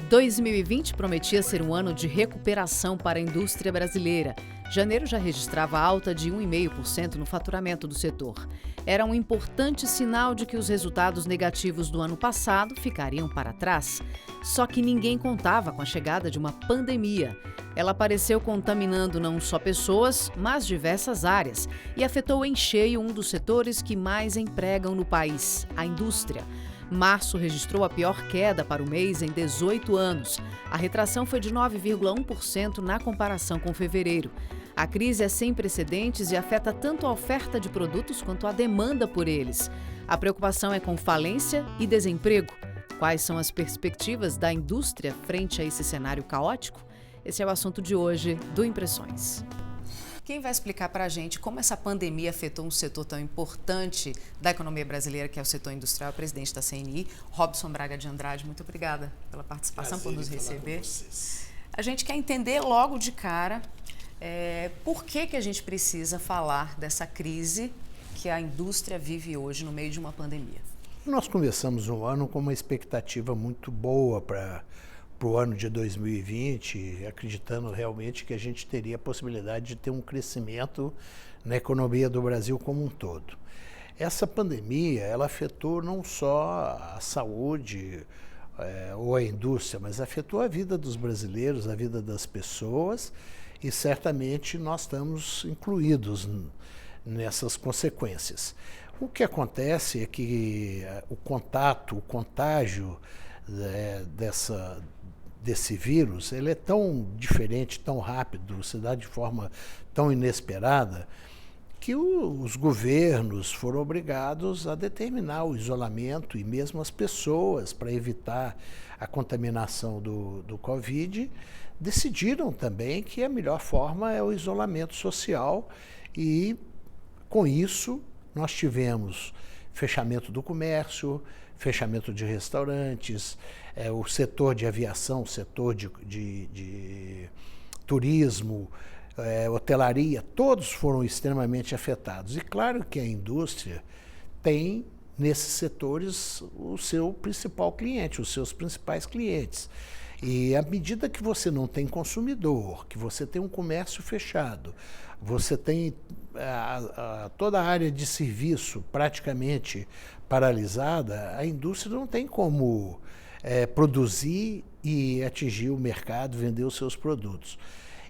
2020 prometia ser um ano de recuperação para a indústria brasileira. Janeiro já registrava alta de 1,5% no faturamento do setor. Era um importante sinal de que os resultados negativos do ano passado ficariam para trás. Só que ninguém contava com a chegada de uma pandemia. Ela apareceu contaminando não só pessoas, mas diversas áreas e afetou em cheio um dos setores que mais empregam no país, a indústria. Março registrou a pior queda para o mês em 18 anos. A retração foi de 9,1% na comparação com fevereiro. A crise é sem precedentes e afeta tanto a oferta de produtos quanto a demanda por eles. A preocupação é com falência e desemprego. Quais são as perspectivas da indústria frente a esse cenário caótico? Esse é o assunto de hoje do Impressões. Quem vai explicar para a gente como essa pandemia afetou um setor tão importante da economia brasileira, que é o setor industrial, é o presidente da CNI, Robson Braga de Andrade. Muito obrigada pela participação, por nos receber. A gente quer entender logo de cara por que a gente precisa falar dessa crise que a indústria vive hoje no meio de uma pandemia. Nós começamos um ano com uma expectativa muito boa para o ano de 2020, acreditando realmente que a gente teria a possibilidade de ter um crescimento na economia do Brasil como um todo. Essa pandemia, ela afetou não só a saúde ou a indústria, mas afetou a vida dos brasileiros, a vida das pessoas, e certamente nós estamos incluídos nessas consequências. O que acontece é que o contágio desse vírus, ele é tão diferente, tão rápido, se dá de forma tão inesperada, que os governos foram obrigados a determinar o isolamento e mesmo as pessoas, para evitar a contaminação do Covid, decidiram também que a melhor forma é o isolamento social e, com isso, nós tivemos fechamento do comércio, fechamento de restaurantes, o setor de aviação, o setor de turismo, hotelaria, todos foram extremamente afetados. E claro que a indústria tem, nesses setores, o seu principal cliente, os seus principais clientes. E à medida que você não tem consumidor, que você tem um comércio fechado, você tem toda a área de serviço praticamente paralisada, a indústria não tem como produzir e atingir o mercado, vender os seus produtos.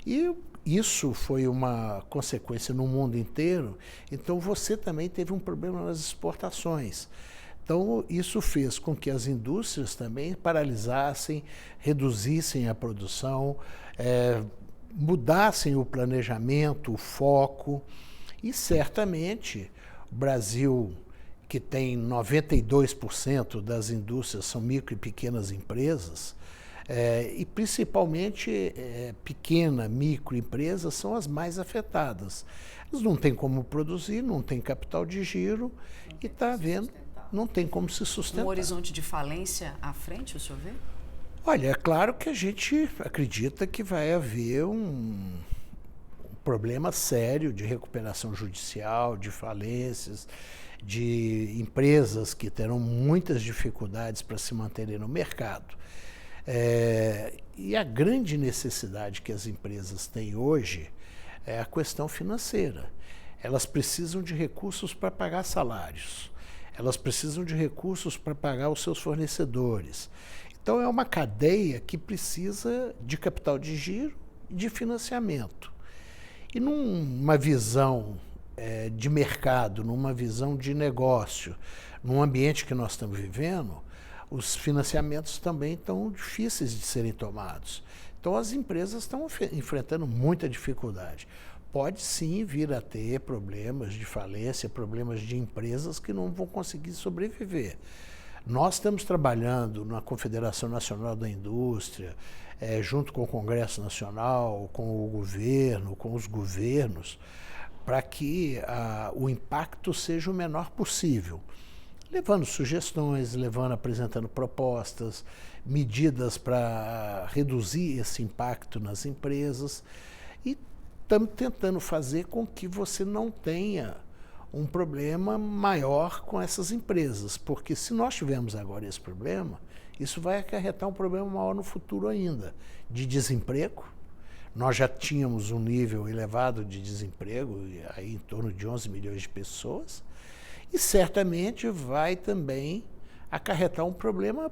E isso foi uma consequência no mundo inteiro, então você também teve um problema nas exportações. Então, isso fez com que as indústrias também paralisassem, reduzissem a produção, mudassem o planejamento, o foco, e certamente o Brasil, que tem 92% das indústrias são micro e pequenas empresas, e principalmente pequena, microempresas são as mais afetadas. Elas não têm como produzir, não têm capital de giro e está havendo, não tem como se sustentar. Um horizonte de falência à frente, o senhor vê? Olha, é claro que a gente acredita que vai haver um problema sério de recuperação judicial, de falências, de empresas que terão muitas dificuldades para se manterem no mercado. E a grande necessidade que as empresas têm hoje é a questão financeira. Elas precisam de recursos para pagar salários, elas precisam de recursos para pagar os seus fornecedores. Então é uma cadeia que precisa de capital de giro e de financiamento. E numa visão de mercado, numa visão de negócio, num ambiente que nós estamos vivendo, os financiamentos também estão difíceis de serem tomados. Então as empresas estão enfrentando muita dificuldade. Pode sim vir a ter problemas de falência, problemas de empresas que não vão conseguir sobreviver. Nós estamos trabalhando na Confederação Nacional da Indústria, junto com o Congresso Nacional, com o governo, com os governos, para que o impacto seja o menor possível, levando sugestões, apresentando propostas, medidas para reduzir esse impacto nas empresas, e estamos tentando fazer com que você não tenha um problema maior com essas empresas, porque se nós tivermos agora esse problema, isso vai acarretar um problema maior no futuro ainda, de desemprego. Nós já tínhamos um nível elevado de desemprego, aí em torno de 11 milhões de pessoas, e certamente vai também acarretar um problema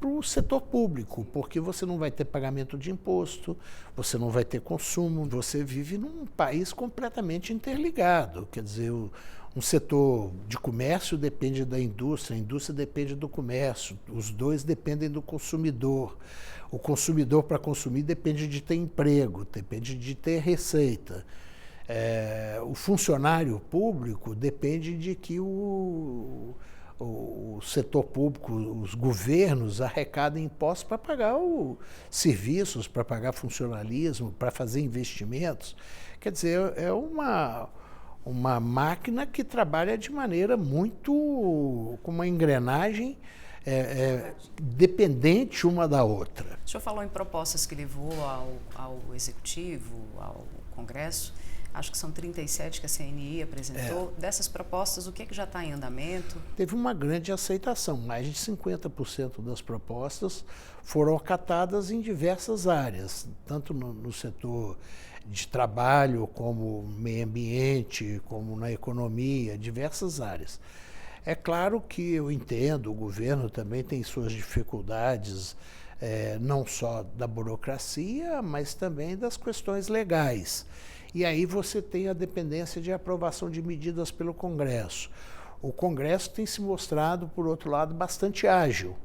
para o setor público, porque você não vai ter pagamento de imposto, você não vai ter consumo, você vive num país completamente interligado. Quer dizer, um setor de comércio depende da indústria, a indústria depende do comércio, os dois dependem do consumidor. O consumidor, para consumir, depende de ter emprego, depende de ter receita. O funcionário público depende de que o setor público, os governos arrecadem impostos para pagar serviços, para pagar funcionalismo, para fazer investimentos. Quer dizer, é uma máquina que trabalha de maneira muito, com uma engrenagem dependente uma da outra. O senhor falou em propostas que levou ao Executivo, ao Congresso. Acho que são 37 que a CNI apresentou. Dessas propostas, o que já está em andamento? Teve uma grande aceitação. Mais de 50% das propostas foram acatadas em diversas áreas, tanto no setor de trabalho, como meio ambiente, como na economia, diversas áreas. É claro que eu entendo, o governo também tem suas dificuldades, não só da burocracia, mas também das questões legais. E aí você tem a dependência de aprovação de medidas pelo Congresso. O Congresso tem se mostrado, por outro lado, bastante ágil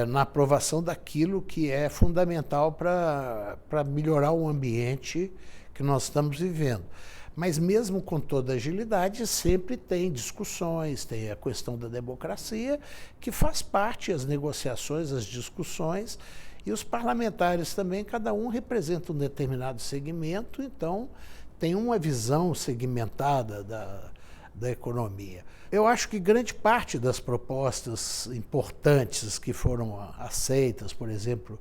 na aprovação daquilo que é fundamental para melhorar o ambiente que nós estamos vivendo. Mas mesmo com toda a agilidade, sempre tem discussões, tem a questão da democracia, que faz parte das negociações, as discussões. E os parlamentares também, cada um representa um determinado segmento, então tem uma visão segmentada da economia. Eu acho que grande parte das propostas importantes que foram aceitas, por exemplo,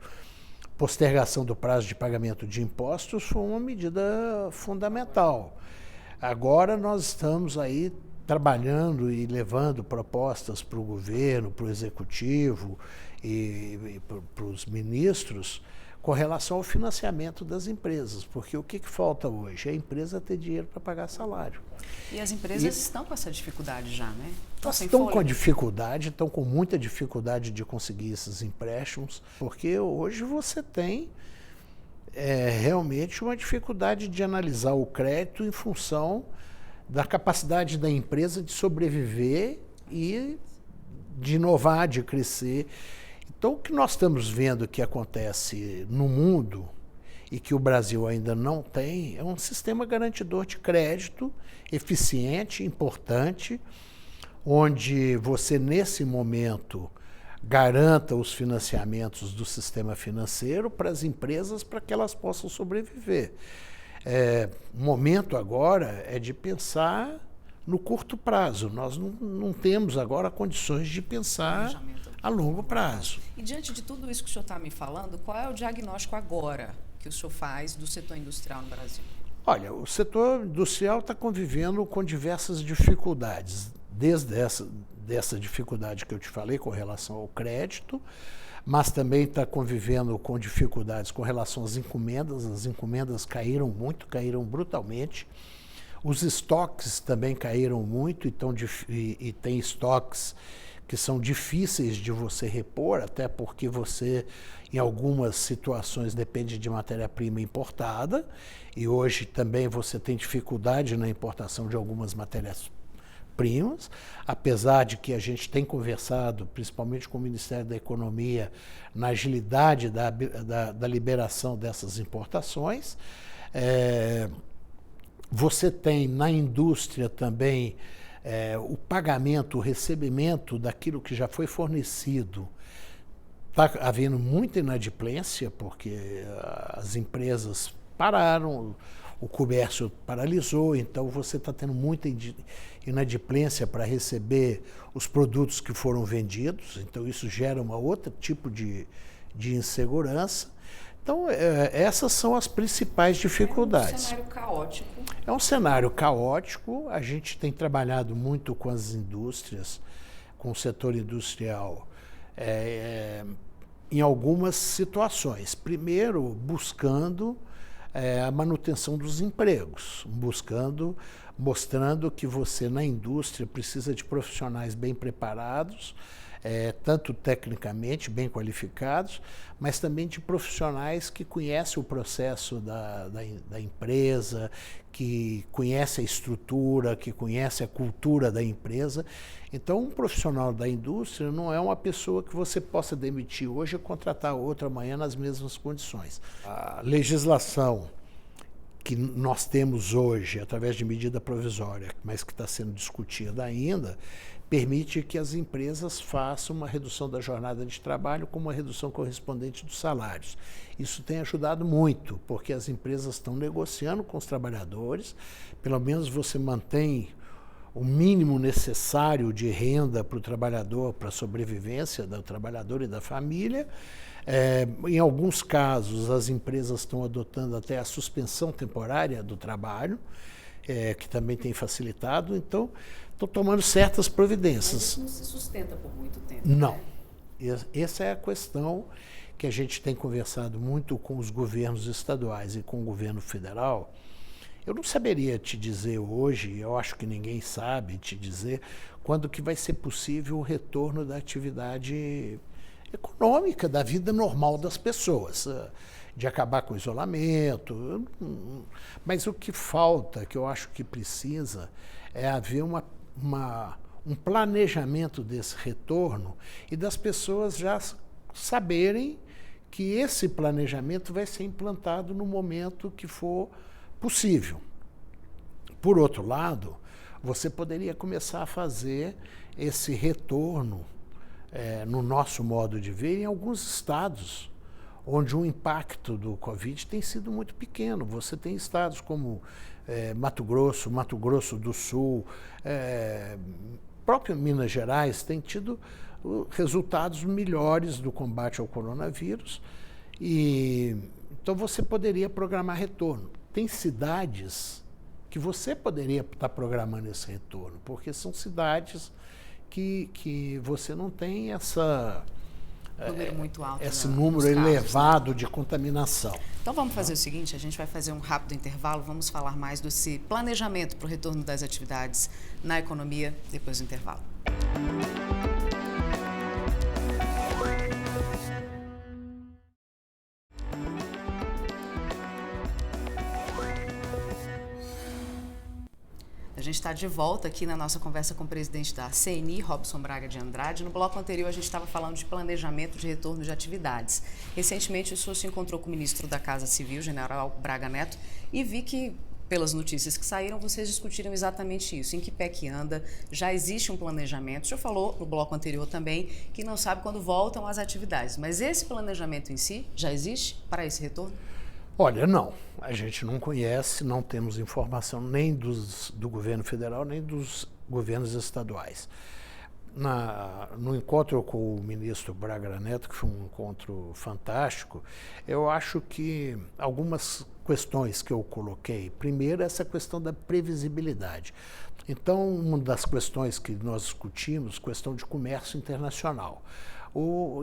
postergação do prazo de pagamento de impostos, foi uma medida fundamental. Agora nós estamos aí trabalhando e levando propostas para o governo, para o executivo e para os ministros com relação ao financiamento das empresas, porque o que falta hoje? É a empresa ter dinheiro para pagar salário. E as empresas estão com essa dificuldade já, né? Estão com dificuldade, estão com muita dificuldade de conseguir esses empréstimos, porque hoje você tem realmente uma dificuldade de analisar o crédito em função da capacidade da empresa de sobreviver e de inovar, de crescer. Então, o que nós estamos vendo que acontece no mundo e que o Brasil ainda não tem é um sistema garantidor de crédito eficiente, importante, onde você, nesse momento, garanta os financiamentos do sistema financeiro para as empresas para que elas possam sobreviver. O momento agora é de pensar no curto prazo. Nós não temos agora condições de pensar a longo prazo. E diante de tudo isso que o senhor está me falando, qual é o diagnóstico agora que o senhor faz do setor industrial no Brasil? Olha, o setor industrial está convivendo com diversas dificuldades, desde dessa dificuldade que eu te falei com relação ao crédito, mas também está convivendo com dificuldades com relação às encomendas. As encomendas caíram muito, caíram brutalmente. Os estoques também caíram muito, então, e tem estoques que são difíceis de você repor, até porque você, em algumas situações, depende de matéria-prima importada, e hoje também você tem dificuldade na importação de algumas matérias-primas, apesar de que a gente tem conversado, principalmente com o Ministério da Economia, na agilidade da liberação dessas importações. Você tem na indústria também o pagamento, o recebimento daquilo que já foi fornecido. Está havendo muita inadimplência, porque as empresas pararam, o comércio paralisou, então você está tendo muita inadimplência para receber os produtos que foram vendidos, então isso gera um outro tipo de insegurança. Então, essas são as principais dificuldades. É um cenário caótico. É um cenário caótico. A gente tem trabalhado muito com as indústrias, com o setor industrial, em algumas situações. Primeiro, buscando a manutenção dos empregos, mostrando que você na indústria precisa de profissionais bem preparados, tanto tecnicamente bem qualificados, mas também de profissionais que conhecem o processo da empresa, que conhecem a estrutura, que conhecem a cultura da empresa. Então, um profissional da indústria não é uma pessoa que você possa demitir hoje e contratar outra amanhã nas mesmas condições. A legislação que nós temos hoje, através de medida provisória, mas que está sendo discutida ainda, permite que as empresas façam uma redução da jornada de trabalho com uma redução correspondente dos salários. Isso tem ajudado muito, porque as empresas estão negociando com os trabalhadores, pelo menos você mantém o mínimo necessário de renda para o trabalhador, para a sobrevivência do trabalhador e da família. Em alguns casos, as empresas estão adotando até a suspensão temporária do trabalho, que também tem facilitado. Então, estão tomando certas providências. Mas isso não se sustenta por muito tempo. Não. Né? Essa é a questão que a gente tem conversado muito com os governos estaduais e com o governo federal. Eu não saberia te dizer hoje, eu acho que ninguém sabe te dizer, quando que vai ser possível o retorno da atividade econômica, da vida normal das pessoas, de acabar com o isolamento. Mas o que falta, que eu acho que precisa, é haver um planejamento desse retorno e das pessoas já saberem que esse planejamento vai ser implantado no momento que for possível. Por outro lado, você poderia começar a fazer esse retorno, no nosso modo de ver, em alguns estados, onde o impacto do Covid tem sido muito pequeno. Você tem estados como Mato Grosso do Sul, próprio Minas Gerais, tem tido resultados melhores do combate ao coronavírus. Então você poderia programar retorno. Tem cidades que você poderia estar programando esse retorno, porque são cidades que você não tem Número muito alto, esse número elevado de contaminação. Então vamos fazer o seguinte, a gente vai fazer um rápido intervalo, vamos falar mais desse planejamento para o retorno das atividades na economia depois do intervalo. A gente está de volta aqui na nossa conversa com o presidente da CNI, Robson Braga de Andrade. No bloco anterior, a gente estava falando de planejamento de retorno de atividades. Recentemente, o senhor se encontrou com o ministro da Casa Civil, general Braga Neto, e vi que, pelas notícias que saíram, vocês discutiram exatamente isso. Em que pé que anda? Já existe um planejamento? O senhor falou no bloco anterior também que não sabe quando voltam as atividades. Mas esse planejamento em si já existe para esse retorno? Olha, não. A gente não conhece, não temos informação nem do governo federal, nem dos governos estaduais. No encontro com o ministro Braga Neto, que foi um encontro fantástico, eu acho que algumas questões que eu coloquei. Primeiro, essa questão da previsibilidade. Então, uma das questões que nós discutimos, questão de comércio internacional.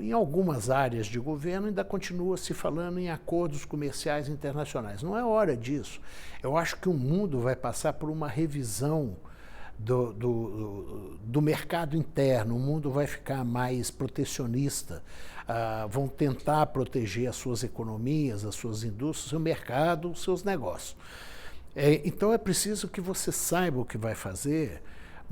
Em algumas áreas de governo ainda continua se falando em acordos comerciais internacionais. Não é hora disso. Eu acho que o mundo vai passar por uma revisão do mercado interno. O mundo vai ficar mais protecionista. Vão tentar proteger as suas economias, as suas indústrias, o seu mercado, os seus negócios. Então é preciso que você saiba o que vai fazer,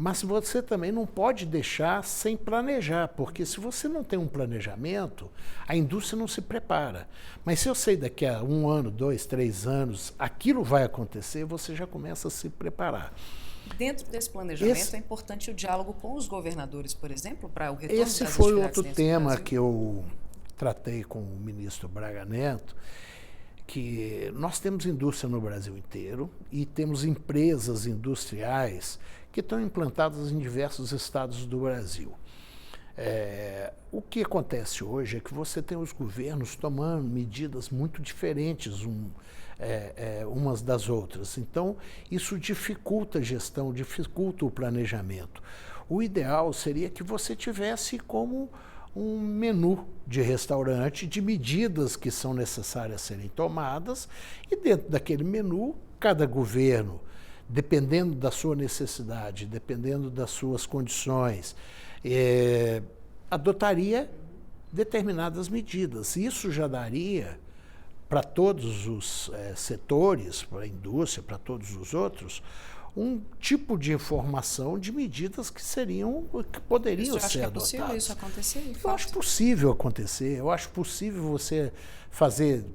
mas você também não pode deixar sem planejar, porque se você não tem um planejamento, a indústria não se prepara. Mas se eu sei daqui a 1 ano, 2, 3 anos, aquilo vai acontecer, você já começa a se preparar. Dentro desse planejamento, é importante o diálogo com os governadores, por exemplo, para o retorno das atividades. Esse foi outro tema que eu tratei com o ministro Braga Neto, que nós temos indústria no Brasil inteiro e temos empresas industriais que estão implantadas em diversos estados do Brasil. O que acontece hoje é que você tem os governos tomando medidas muito diferentes umas das outras. Então, isso dificulta a gestão, dificulta o planejamento. O ideal seria que você tivesse como um menu de restaurante de medidas que são necessárias serem tomadas, e dentro daquele menu, cada governo, dependendo da sua necessidade, dependendo das suas condições, adotaria determinadas medidas. Isso já daria para todos os setores, para a indústria, para todos os outros, um tipo de informação de medidas que poderiam ser adotadas. É possível isso acontecer? Eu acho possível acontecer. Eu acho possível você fazer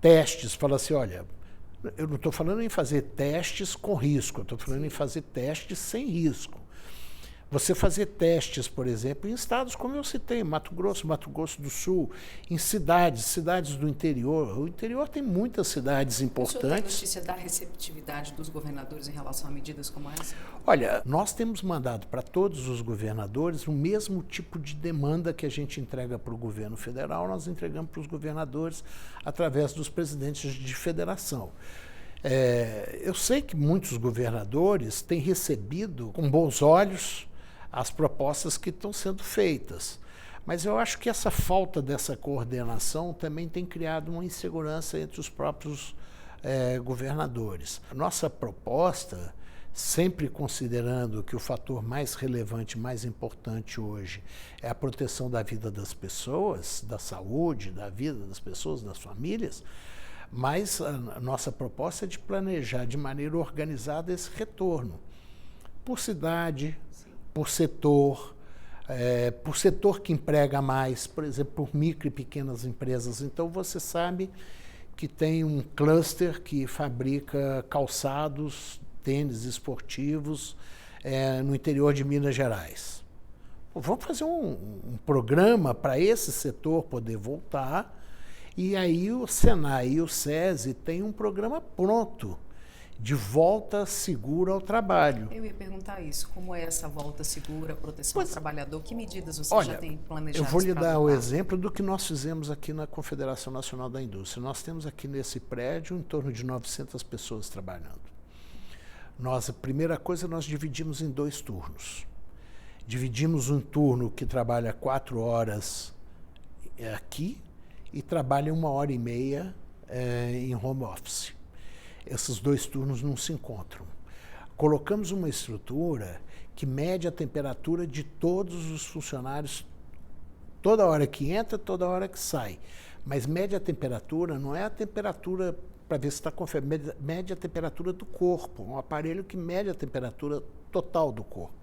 testes, falar assim, olha, eu não estou falando em fazer testes com risco, eu estou falando em fazer testes sem risco. Você fazer testes, por exemplo, em estados como eu citei, Mato Grosso do Sul, em cidades do interior. O interior tem muitas cidades importantes. O senhor tem notícia da receptividade dos governadores em relação a medidas como essa? Olha, nós temos mandado para todos os governadores o mesmo tipo de demanda que a gente entrega para o governo federal, nós entregamos para os governadores através dos presidentes de federação. Eu sei que muitos governadores têm recebido com bons olhos as propostas que estão sendo feitas. Mas eu acho que essa falta dessa coordenação também tem criado uma insegurança entre os próprios governadores. A nossa proposta, sempre considerando que o fator mais relevante, mais importante hoje é a proteção da vida das pessoas, da saúde, da vida das pessoas, das famílias, mas a nossa proposta é de planejar de maneira organizada esse retorno, por cidade, por setor que emprega mais, por exemplo, por micro e pequenas empresas. Então, você sabe que tem um cluster que fabrica calçados, tênis esportivos no interior de Minas Gerais. Vamos fazer um programa para esse setor poder voltar, e aí o Senai e o SESI têm um programa pronto de volta segura ao trabalho. Eu ia perguntar isso, como é essa volta segura, proteção ao trabalhador, que medidas você já tem planejado? Eu vou lhe dar o exemplo do que nós fizemos aqui na Confederação Nacional da Indústria. Nós temos aqui nesse prédio em torno de 900 pessoas trabalhando. A primeira coisa, nós dividimos em 2 turnos. Dividimos um turno que trabalha 4 horas aqui e trabalha 1h30 em home office. Esses 2 turnos não se encontram. Colocamos uma estrutura que mede a temperatura de todos os funcionários, toda hora que entra, toda hora que sai. Mas mede a temperatura, não é a temperatura para ver se está com febre, mede a temperatura do corpo, um aparelho que mede a temperatura total do corpo.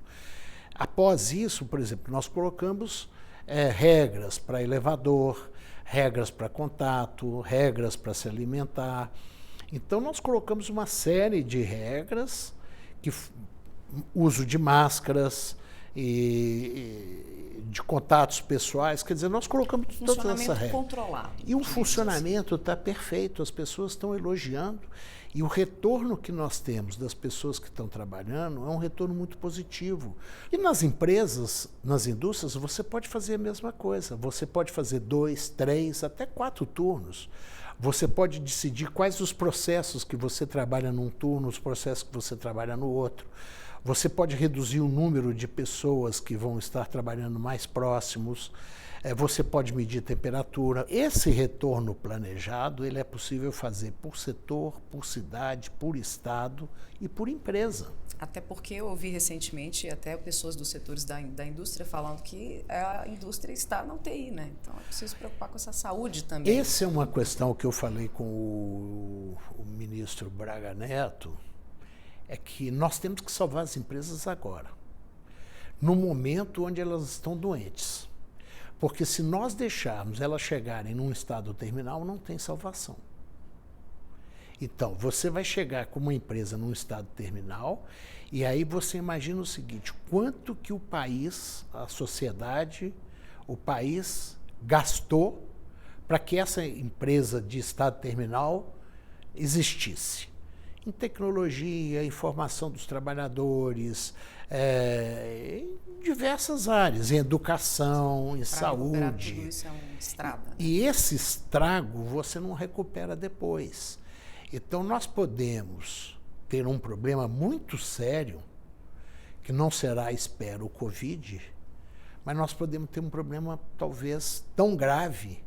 Após isso, por exemplo, nós colocamos regras para elevador, regras para contato, regras para se alimentar. Então, nós colocamos uma série de regras, uso de máscaras e de contatos pessoais, quer dizer, nós colocamos todas essas regras. Controlado. E o funcionamento está perfeito, as pessoas estão elogiando, e o retorno que nós temos das pessoas que estão trabalhando é um retorno muito positivo. E nas empresas, nas indústrias, você pode fazer a mesma coisa, você pode fazer 2, 3, até 4 turnos. Você pode decidir quais os processos que você trabalha num turno, os processos que você trabalha no outro. Você pode reduzir o número de pessoas que vão estar trabalhando mais próximos. Você pode medir temperatura. Esse retorno planejado, ele é possível fazer por setor, por cidade, por estado e por empresa. Até porque eu ouvi recentemente até pessoas dos setores da indústria falando que a indústria está na UTI, né? Então é preciso se preocupar com essa saúde também. Essa é uma questão que eu falei com o ministro Braga Neto, é que nós temos que salvar as empresas agora, no momento onde elas estão doentes. Porque se nós deixarmos elas chegarem num estado terminal, não tem salvação. Então, você vai chegar com uma empresa num estado terminal, e aí você imagina o seguinte: quanto que o país, a sociedade, o país gastou para que essa empresa de estado terminal existisse? Em tecnologia, em formação dos trabalhadores, em diversas áreas, em educação, em saúde. Tudo isso é um estrago, né? E esse estrago você não recupera depois. Então, nós podemos ter um problema muito sério, que não será, espero, o Covid, mas nós podemos ter um problema talvez tão grave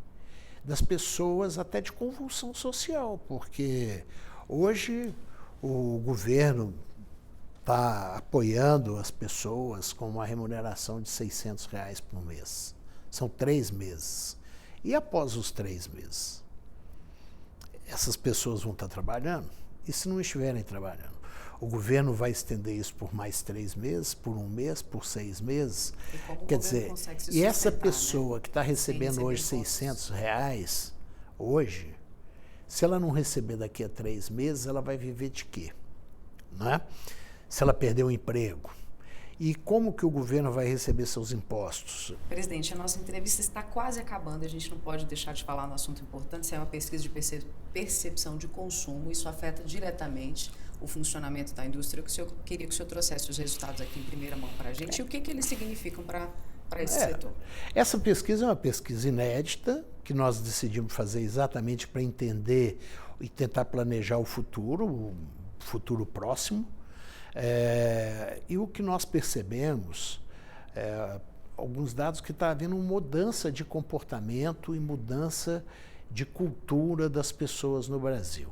das pessoas até de convulsão social, porque hoje o governo está apoiando as pessoas com uma remuneração de R$600 por mês. São 3 meses. E após os 3 meses? Essas pessoas vão estar trabalhando? E se não estiverem trabalhando? O governo vai estender isso por mais 3 meses, por 1 mês, por 6 meses? Quer dizer, e essa pessoa, né, que está recebendo hoje R$600, hoje, se ela não receber daqui a 3 meses, ela vai viver de quê? Não é? Se ela perder o emprego. E como que o governo vai receber seus impostos? Presidente, a nossa entrevista está quase acabando, a gente não pode deixar de falar no assunto importante. Isso é uma pesquisa de percepção de consumo, isso afeta diretamente o funcionamento da indústria. Eu queria que o senhor trouxesse os resultados aqui em primeira mão para a gente e o que eles significam para esse setor. Essa pesquisa é uma pesquisa inédita, que nós decidimos fazer exatamente para entender e tentar planejar o futuro próximo. E o que nós percebemos, alguns dados que está havendo uma mudança de comportamento e mudança de cultura das pessoas no Brasil.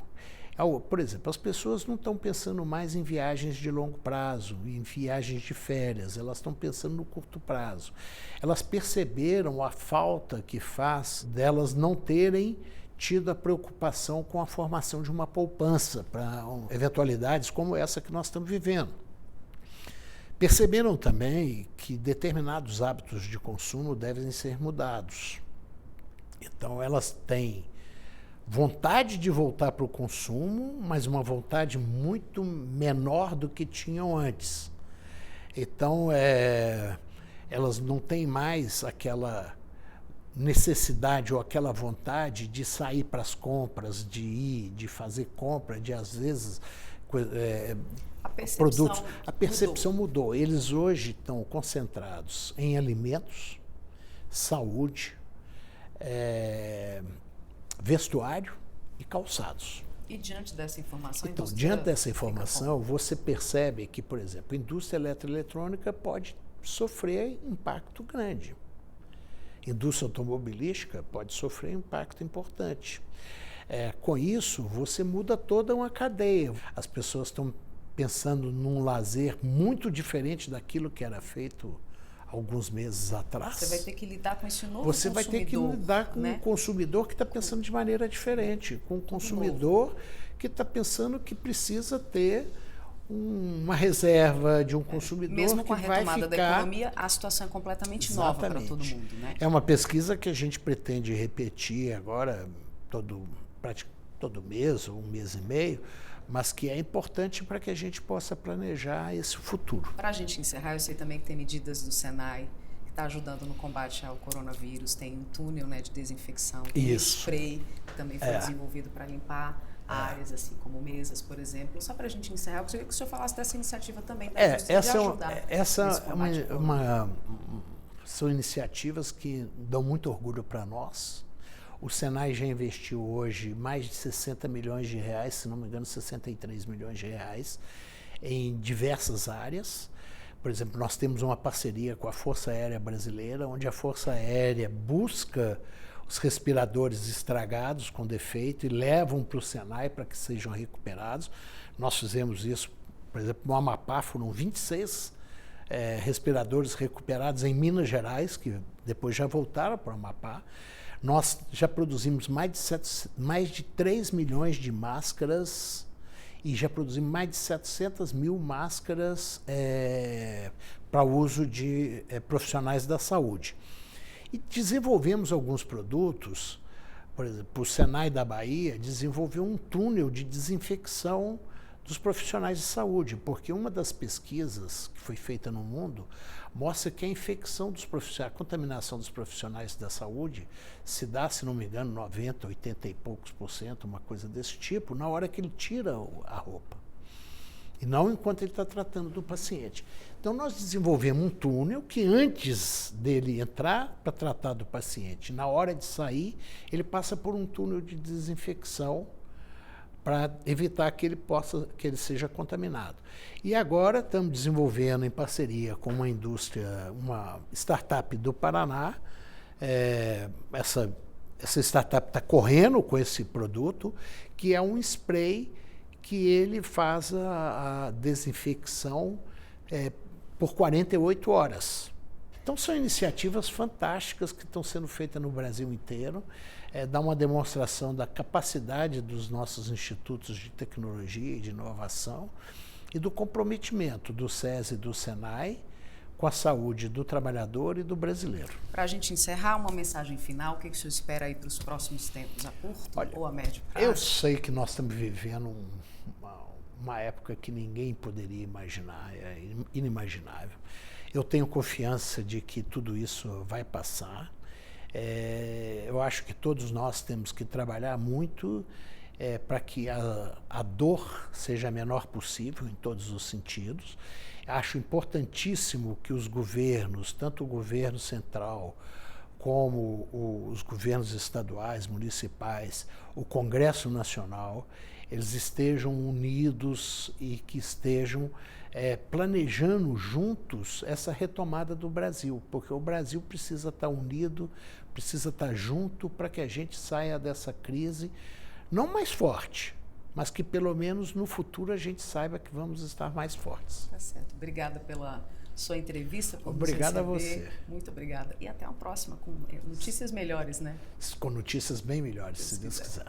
Por exemplo, as pessoas não estão pensando mais em viagens de longo prazo, em viagens de férias, elas estão pensando no curto prazo. Elas perceberam a falta que faz delas não terem tido a preocupação com a formação de uma poupança para eventualidades como essa que nós estamos vivendo. Perceberam também que determinados hábitos de consumo devem ser mudados. Então, elas têm vontade de voltar para o consumo, mas uma vontade muito menor do que tinham antes. Então, elas não têm mais aquela necessidade ou aquela vontade de sair para as compras, de fazer compra, de às vezes produtos. A percepção mudou. Eles hoje estão concentrados em alimentos, saúde, vestuário e calçados. E diante dessa informação... Então, diante dessa informação, você percebe que, por exemplo, a indústria eletroeletrônica pode sofrer impacto grande. Indústria automobilística pode sofrer um impacto importante. Com isso, você muda toda uma cadeia. As pessoas estão pensando num lazer muito diferente daquilo que era feito alguns meses atrás. Você vai ter que lidar com esse novo consumidor. Você vai ter que lidar com um consumidor que está pensando de maneira diferente, com um consumidor que está pensando que precisa ter uma reserva de um consumidor mesmo com que a vai retomada ficar... da economia, a situação é completamente nova para todo mundo, né? É uma pesquisa que a gente pretende repetir agora todo mês ou 1 mês e meio, mas que é importante para que a gente possa planejar esse futuro. Para a gente encerrar, eu sei também que tem medidas do Senai que está ajudando no combate ao coronavírus, tem um túnel, né, de desinfecção, tem um spray que também foi desenvolvido para limpar áreas, assim como mesas, por exemplo. Só para a gente encerrar, eu gostaria que o senhor falasse dessa iniciativa também da indústria de ajudar. São iniciativas que dão muito orgulho para nós. O Senai já investiu hoje mais de 60 milhões de reais, se não me engano, 63 milhões de reais, em diversas áreas. Por exemplo, nós temos uma parceria com a Força Aérea Brasileira, onde a Força Aérea busca os respiradores estragados com defeito e levam para o Senai para que sejam recuperados. Nós fizemos isso, por exemplo, no Amapá, foram 26 respiradores recuperados em Minas Gerais, que depois já voltaram para o Amapá. Nós já produzimos mais de 3 milhões de máscaras e já produzimos mais de 700 mil máscaras para uso de profissionais da saúde. E desenvolvemos alguns produtos, por exemplo, o Senai da Bahia desenvolveu um túnel de desinfecção dos profissionais de saúde, porque uma das pesquisas que foi feita no mundo mostra que a infecção dos profissionais, a contaminação dos profissionais da saúde se dá, se não me engano, 90, 80 e poucos %, uma coisa desse tipo, na hora que ele tira a roupa. E não enquanto ele está tratando do paciente. Então, nós desenvolvemos um túnel que, antes dele entrar para tratar do paciente, na hora de sair, ele passa por um túnel de desinfecção para evitar que ele seja contaminado. E agora estamos desenvolvendo em parceria com uma startup do Paraná. Essa startup está correndo com esse produto, que é um spray que ele faz a desinfecção por 48 horas. Então são iniciativas fantásticas que estão sendo feitas no Brasil inteiro. Dá uma demonstração da capacidade dos nossos institutos de tecnologia e de inovação e do comprometimento do SESI e do SENAI com a saúde do trabalhador e do brasileiro. Para a gente encerrar, uma mensagem final, o que o senhor espera aí para os próximos tempos, a curto ou a médio prazo? Eu sei que nós estamos vivendo uma época que ninguém poderia imaginar, é inimaginável. Eu tenho confiança de que tudo isso vai passar. Eu acho que todos nós temos que trabalhar muito para que a dor seja a menor possível em todos os sentidos. Acho importantíssimo que os governos, tanto o governo central como os governos estaduais, municipais, o Congresso Nacional, eles estejam unidos e que estejam planejando juntos essa retomada do Brasil, porque o Brasil precisa estar unido, precisa estar junto para que a gente saia dessa crise, não mais forte, mas que pelo menos no futuro a gente saiba que vamos estar mais fortes. Tá certo. Obrigada pela sua entrevista. Obrigado a você. Muito obrigada. E até a próxima com notícias melhores, né? Com notícias bem melhores, se Deus quiser.